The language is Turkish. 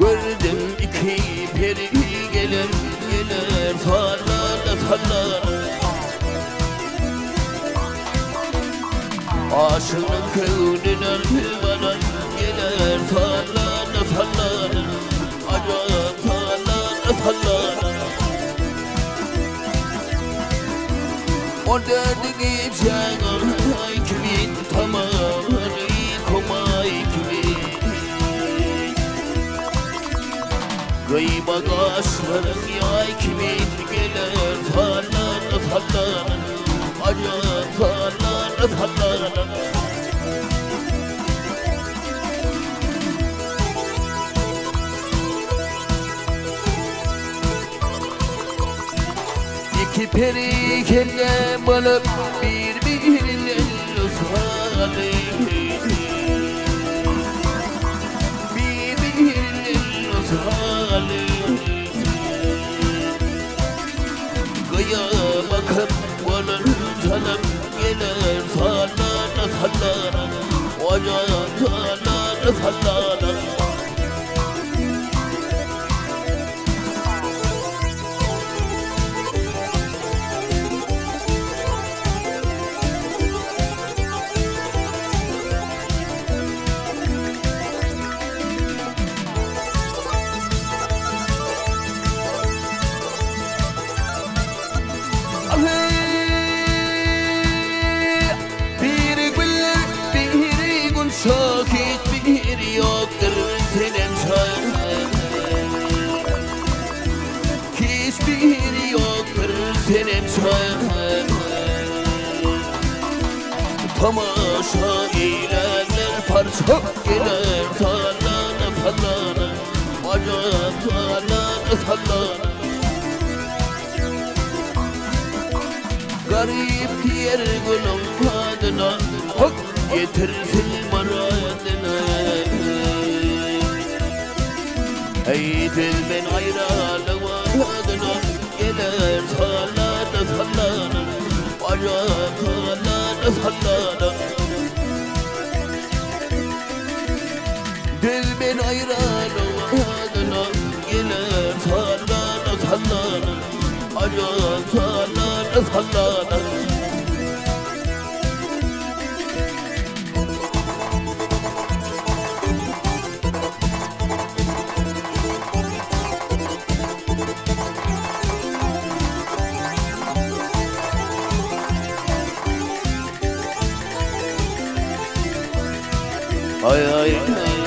Gördüm iki peri gelir gelir Farlarla farlar Aşığın kövdüne bana gelir Farlarla farlar Acayip farlarla farlar O derdini canım kimin tamamını komay kimin Gayba kaşların yay kimin gelir Farlarla farlar Acayip farlarla farlar İki peri kelle balık birbirine uzanır Birbirine uzanır Gaya bakıp balın tanıp gelir Farlarla farlar Acayip farlarla farlar Sakit bir yoktur senin çağın Hiçbir yoktur senin çağın Tamaşa ilerler parça gelir Farlarla farlar Acayip farlarla farlar Garip diğer gülüm kadına Hak getirsin maradına Ey dil ben ayrılığına Gelir farlarla farlar Acayip farlarla farlar Dil ben ayrılığına Gelir farlarla farlar Acayip farlarla farlar Ay ay ay